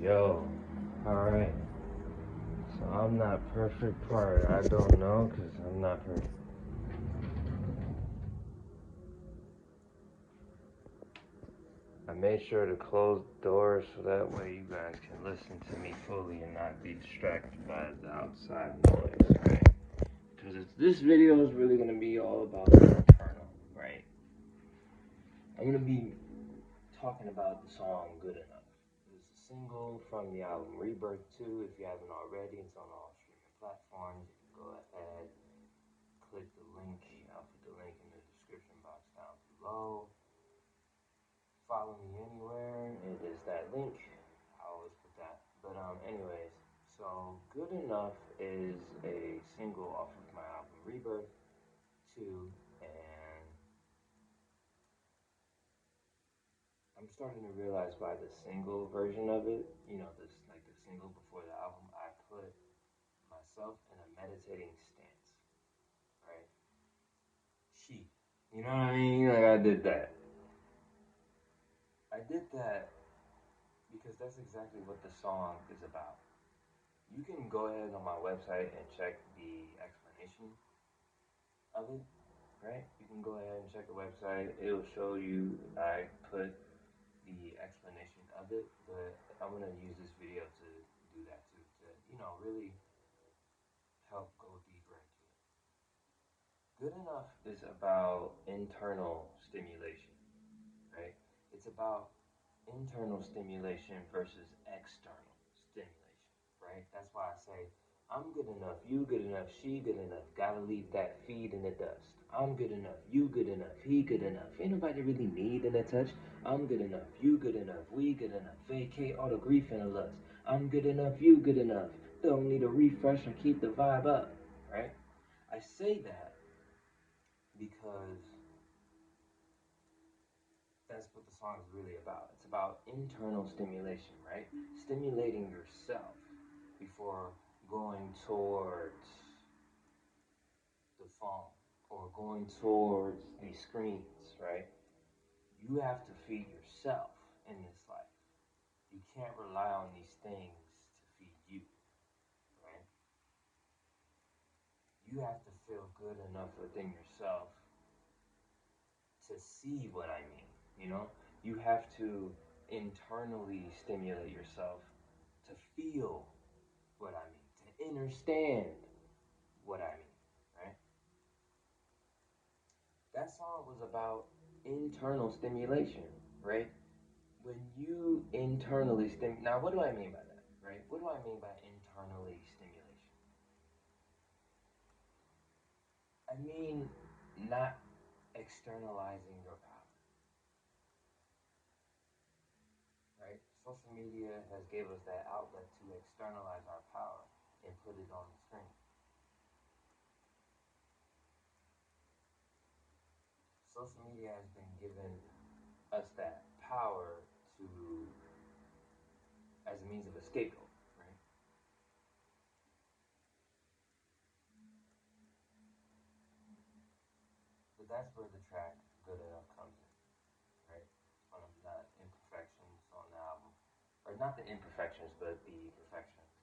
Yo, alright. So I'm not perfect part. I don't know because I'm not perfect. I made sure to close the doors so that way you guys can listen to me fully and not be distracted by the outside noise, right? Because this video is really going to be all about the internal, right? I'm going to be talking about the song Good Enough. It's a single from the album Rebirth 2. If you haven't already, it's on all streaming platforms. You can go ahead, click the link. I'll put the link in the description box down below. Follow me anywhere. It is that link. I always put that. But anyways, so Good Enough is a single off of my album Rebirth 2, and I'm starting to realize by the single version of it, this like the single before the album, I put myself in a meditating stance, right? You know what I mean? Like I did that because that's exactly what the song is about. You can go ahead on my website and check the explanation of it, right? You can go ahead and check the website. It'll show you I put the explanation of it, but I'm gonna use this video to do that too, to really help go deeper into it. Good Enough is about internal stimulation, right? It's about internal stimulation versus external stimulation, right? That's why I say, I'm good enough, you good enough, she good enough, gotta leave that feed in the dust. I'm good enough, you good enough, he good enough. Ain't nobody really needing a touch. I'm good enough, you good enough, we good enough. Vacate all the grief and the lust. I'm good enough, you good enough. Don't need a refresh and keep the vibe up, right? I say that because that's what the song is really about. It's about internal stimulation, right? Stimulating yourself before going towards the phone or going towards these screens, right? You have to feed yourself in this life. You can't rely on these things to feed you, right? You have to feel good enough within yourself to see what I mean. You have to internally stimulate yourself to feel what I mean, to understand what I mean, right? That song was about internal stimulation, right? When you internally now what do I mean by that, right? What do I mean by internally stimulation? I mean not externalizing your power, right? Social media has gave us that outlet to externalize our power and put it on the screen. Social media has been given us that power to as a means of escape, right? But that's where the track "Good Enough" comes in, right? One of the imperfections on the album, or not the imperfections, but the perfections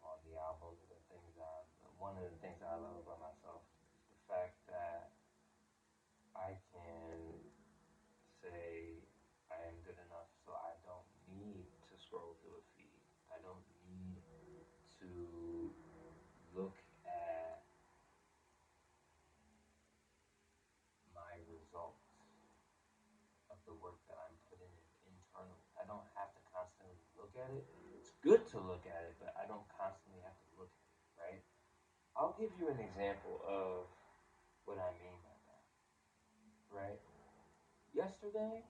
on the album. The things that one of the things I love about myself is the fact that I can say I am good enough, so I don't need to scroll through a feed. I don't need to look at my results of the work that I'm putting in internally. I don't have to constantly look at it. It's good to look at it, but I don't constantly have to look at it, right? I'll give you an example of what I mean by that, right? Yesterday,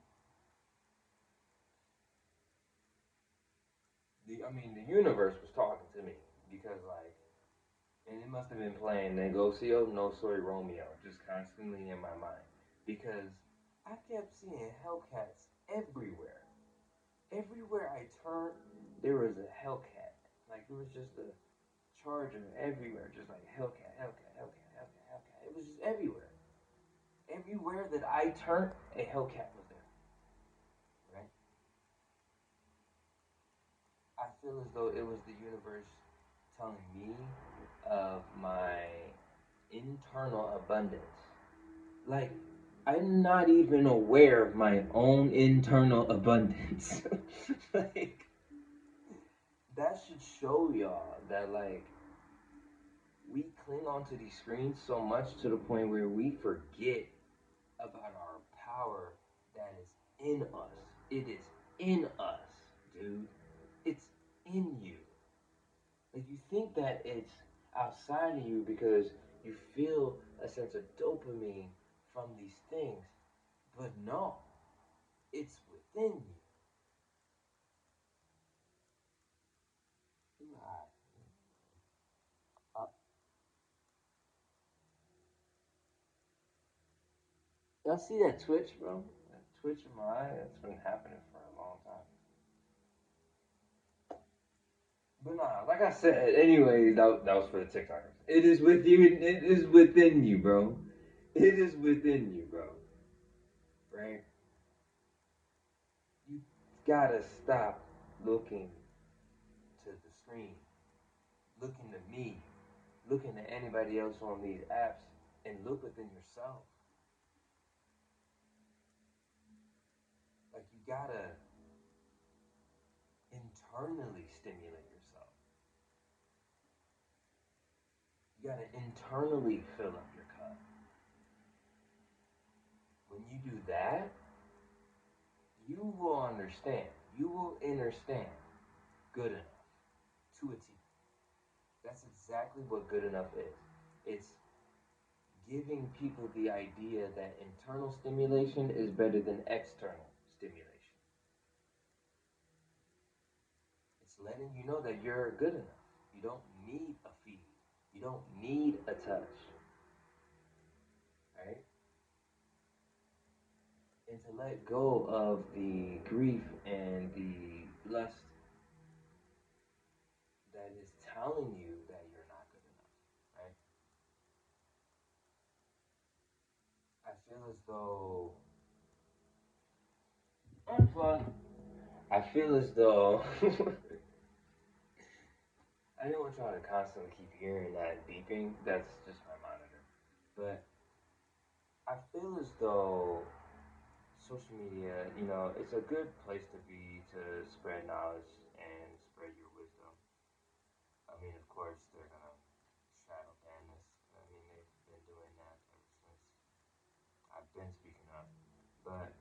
the universe was talking to me because, like, and it must have been playing Negocio, No Soy Romeo, just constantly in my mind because I kept seeing Hellcats everywhere. Everywhere I turned, there was a Hellcat. Like it was just a charger everywhere, just like Hellcat, Hellcat, Hellcat, Hellcat, Hellcat. It was just everywhere. Everywhere that I turned, a Hellcat was there, right? I feel as though it was the universe telling me of my internal abundance. Like, I'm not even aware of my own internal abundance. Like, that should show y'all that, like, we cling onto these screens so much to the point where we forget about our power that is in us. It is in us, dude. It's in you. Like, you think that it's outside of you because you feel a sense of dopamine from these things, but no, it's within you. Uh, y'all see that twitch, bro? That twitch in my eye, that's been happening for a long time. But nah, like I said, anyways, that was for the TikTokers. It is with you. It is within you, bro. It is within you, bro. Right? You gotta stop looking to the screen, looking to me, looking to anybody else on these apps, and look within yourself. Like, you gotta internally stimulate yourself. You gotta internally fill up your cup. When you do that, you will understand. You will understand good enough to a T. That's exactly what good enough is. It's giving people the idea that internal stimulation is better than external stimulation. It's letting you know that you're good enough. You don't need a feed. You don't need a touch. Right? And to let go of the grief and the lust that is telling you that you're not good enough. Right? I feel as though unplug. I feel as though I didn't want y'all to constantly keep hearing that beeping. That's just my monitor. But I feel as though social media, it's a good place to be to spread knowledge and spread your wisdom. I mean, of course, they're gonna shadow ban this. I mean, they've been doing that ever since I've been speaking up. But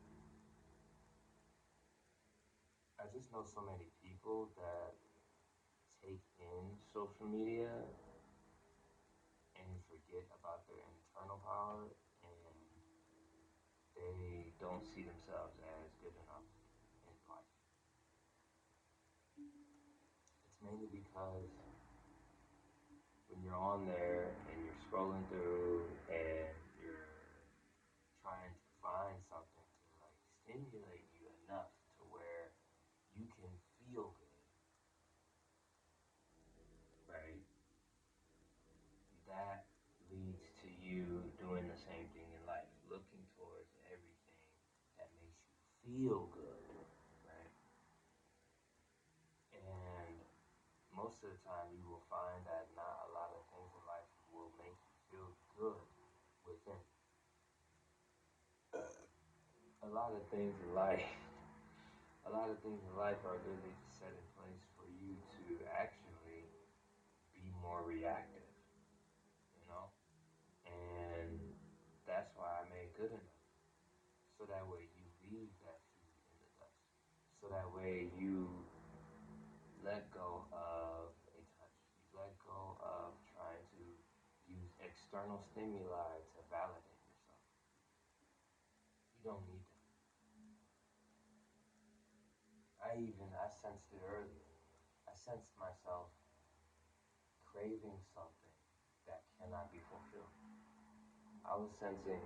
I just know so many people that take in social media and forget about their internal power, and they don't see themselves as good enough in life. It's mainly because when you're on there and you're scrolling through and you're trying to find something to like stimulate you enough to where you can feel good, right? That leads to you doing the same thing in life, looking towards everything that makes you feel good, right? And most of the time you will find that not a lot of things in life will make you feel good within. A lot of things in life, a lot of things in life are literally just set in place for you to actually be more reactive, you know? And that's why I made good enough. So that way you leave that food in the dust. So that way you let go of a touch. You let go of trying to use external stimuli to validate yourself. You don't need them. I sensed it earlier. I sensed myself craving something that cannot be fulfilled. I was sensing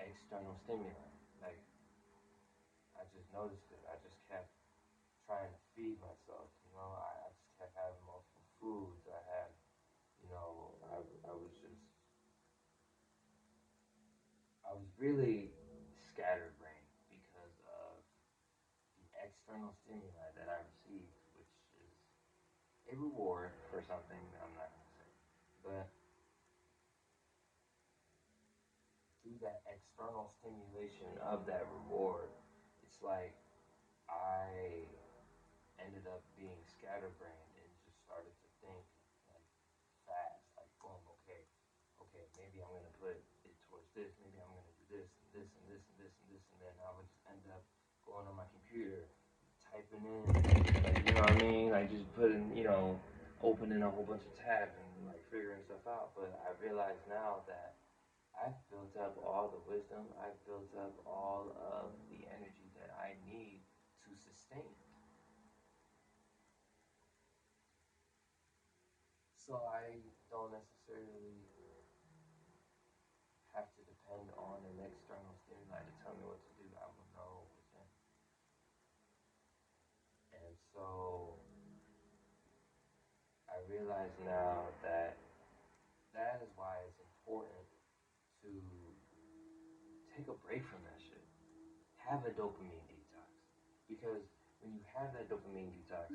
external stimuli. Like, I just noticed it. I just kept trying to feed myself. I just kept having multiple foods. I was just, I was really scatterbrained because of the external stimuli that I received, which a reward for something that I'm not going to say. But through that external stimulation of that reward, it's like I ended up being scatterbrained and just started to think like fast, like boom, okay, maybe I'm gonna put it towards this, maybe I'm gonna do this and this and this and this and this, and then I would just end up going on my computer, typing in, like you know what I mean, like just putting, opening a whole bunch of tabs and like figuring stuff out. But I realize now that I've built up all the wisdom, I've built up all of the energy that I need to sustain. So I don't necessarily have to depend on an external stimuli to tell me what to do. I will know within. And so I realize now that that is why it's important to take a break from that shit. Have a dopamine detox. Because when you have that dopamine detox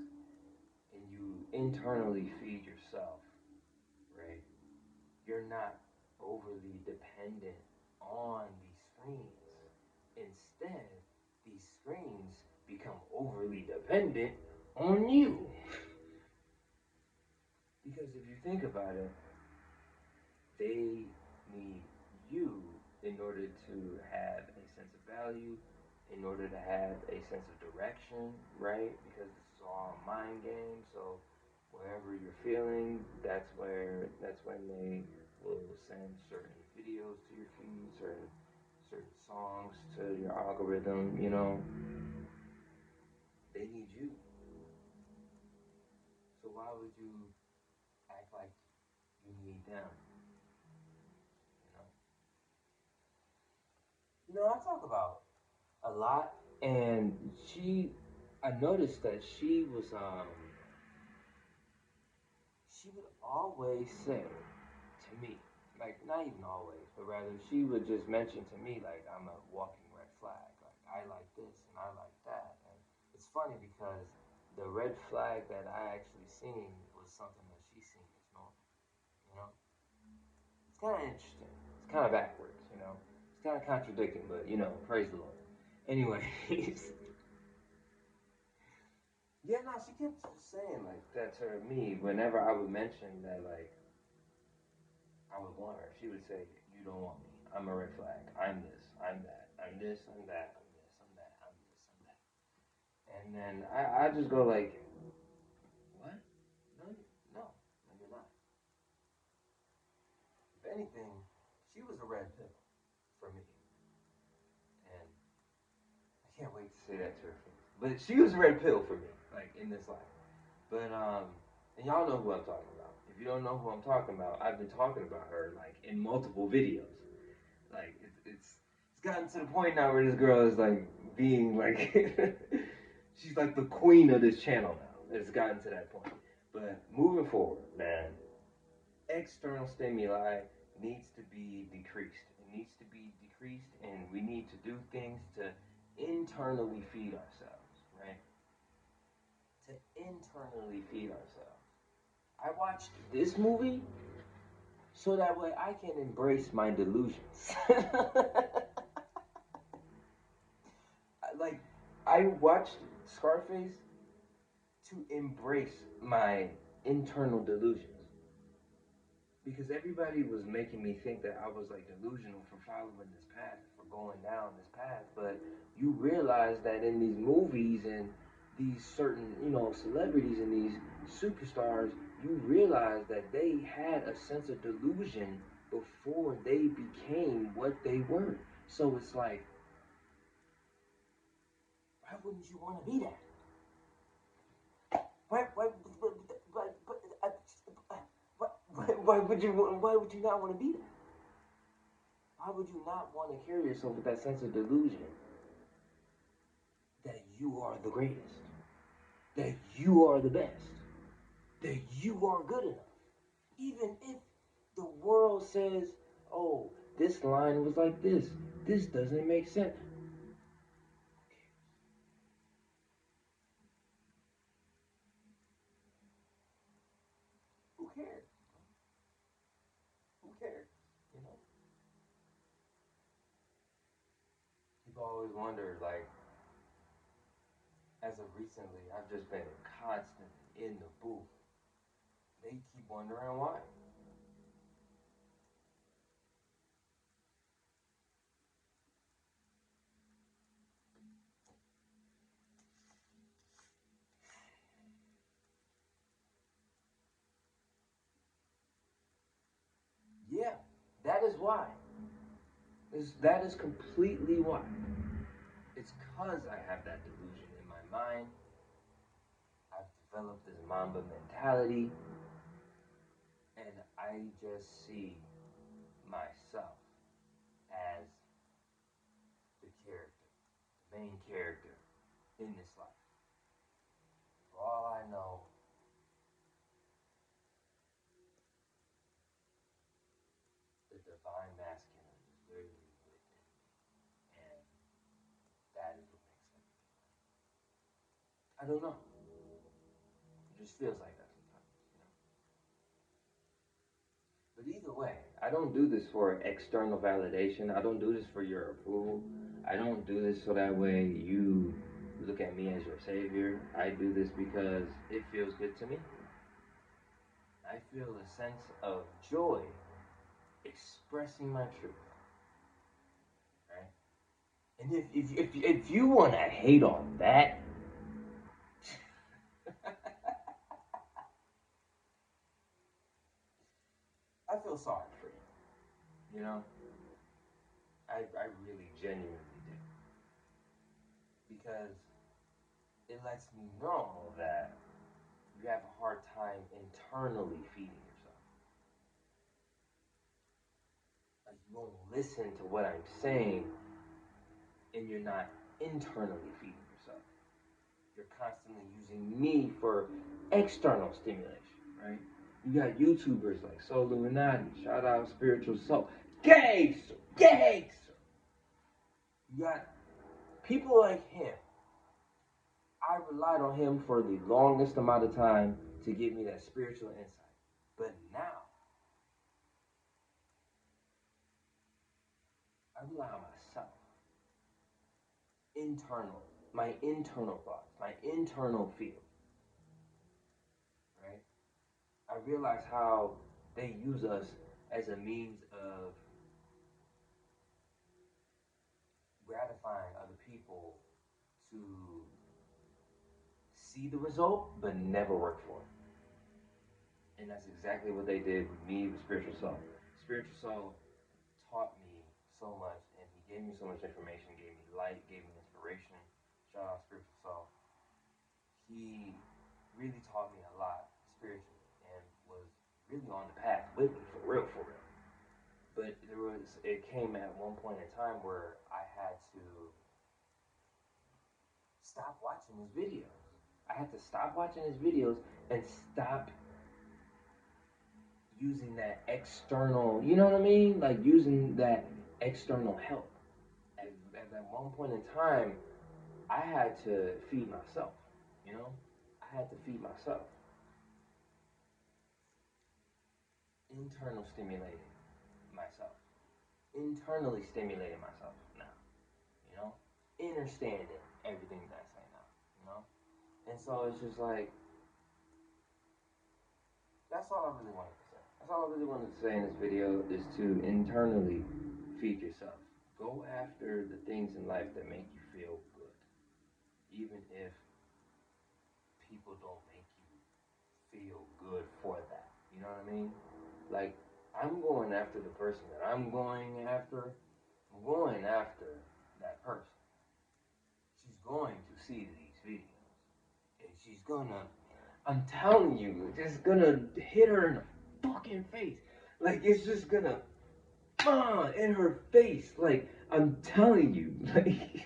and you internally feed yourself, right, you're not overly dependent on these screens. Instead, these screens become overly dependent on you. Because if you think about it, they need you in order to have a sense of value, in order to have a sense of direction, right? Because this is all a mind game. So wherever you're feeling, that's when they will send certain videos to your feed, certain songs to your algorithm. They need you. So why would you act like you need them? You know. I talk about a lot, and I noticed that she would always say to me, like not even always, but rather she would just mention to me like I'm a walking red flag. Like I like this and I like that, and it's funny because the red flag that I actually seen was something that she seen as normal. You know, it's kind of interesting. It's kind of backwards. It's kind of contradicting, but praise the Lord. Anyways, yeah, no, she kept saying like that to me whenever I would mention that like I would want her. She would say, "You don't want me. I'm a red flag. I'm this. I'm that. I'm this. I'm that. I'm this. I'm that. I'm this. I'm that." And then I just go like, "What? No, no, no, you're not." If anything, she was a red pill for me, and I can't wait to say that to her face. But she was a red pill for me, like in this life. But and y'all know who I'm talking about. If you don't know who I'm talking about, I've been talking about her like in multiple videos. Like it's gotten to the point now where this girl is like being like she's like the queen of this channel now. It's gotten to that point. But moving forward, man, external stimuli needs to be decreased. It needs to be decreased, and we need to do things to internally feed ourselves, right? To internally feed ourselves. I watched this movie so that way I can embrace my delusions. Like, I watched Scarface to embrace my internal delusions. Because everybody was making me think that I was like delusional for following this path, for going down this path. But you realize that in these movies and these certain, celebrities and these superstars, you realize that they had a sense of delusion before they became what they were. So it's like, why wouldn't you want to be that? Why would you not want to be that? Why would you not want to carry yourself with that sense of delusion that you are the greatest, that you are the best, that you are good enough? Even if the world says, oh, this line was like this doesn't make sense. who cares? Who cares? You know, people always wonder, like, as of recently, I've just been constant in the booth. They keep wondering why. Yeah, that is why. That is completely why. It's because I have that delusion in my mind. I've developed this Mamba mentality, and I just see myself as the character, the main character in this life. For all I know, the divine masculine is literally within me, and that is what makes everything. I don't know. It just feels like that sometimes, you know. But either way, I don't do this for external validation. I don't do this for your approval. I don't do this so that way you look at me as your savior. I do this because it feels good to me. I feel a sense of joy expressing my truth, right? And if you want to hate on that, I feel sorry for you. You know, I really genuinely do, because it lets me know that you have a hard time internally feeding yourself. Like, you won't listen to what I'm saying, and you're not internally feeding yourself. You're constantly using me for external stimulation, right? You got YouTubers like Soul Illuminati, shout out Spiritual Soul, gangster, gangster. You got people like him. I relied on him for the longest amount of time to give me that spiritual insight. But now, I rely on myself. Internal, my internal thoughts, my internal feel, right? I realize how they use us as a means of gratifying other people to see the result but never work for it. And that's exactly what they did with me with Spiritual Soul. Spiritual Soul taught me so much, and he gave me so much information, gave me light, gave me inspiration. Shout out Spiritual Soul. He really taught me a lot spiritually and was really on the path with me for real, for real. But it came at one point in time where I had to stop watching his videos. I had to stop watching his videos and stop using that external, you know what I mean? Like using that external help. At that one point in time, I had to feed myself, you know? I had to feed myself. Internal stimulating myself. Internally stimulating myself now, you know? Understanding everything that I say now, you know? And so it's just like, that's all I really wanted to say. That's all I really wanted to say in this video, is to internally feed yourself. Go after the things in life that make you feel good, even if people don't make you feel good for that. You know what I mean? Like, I'm going after the person that I'm going after. I'm going after that person. She's going to see these videos, and she's gonna, I'm telling you, it's just gonna hit her in the fucking face. Like, it's just gonna, in her face. Like, I'm telling you, like.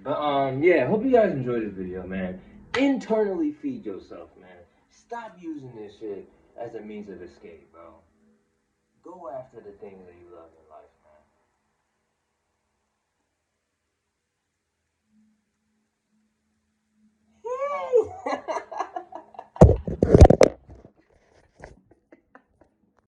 But yeah, hope you guys enjoyed this video, man. Internally feed yourself, man. Stop using this shit as a means of escape, bro. Go after the things that you love in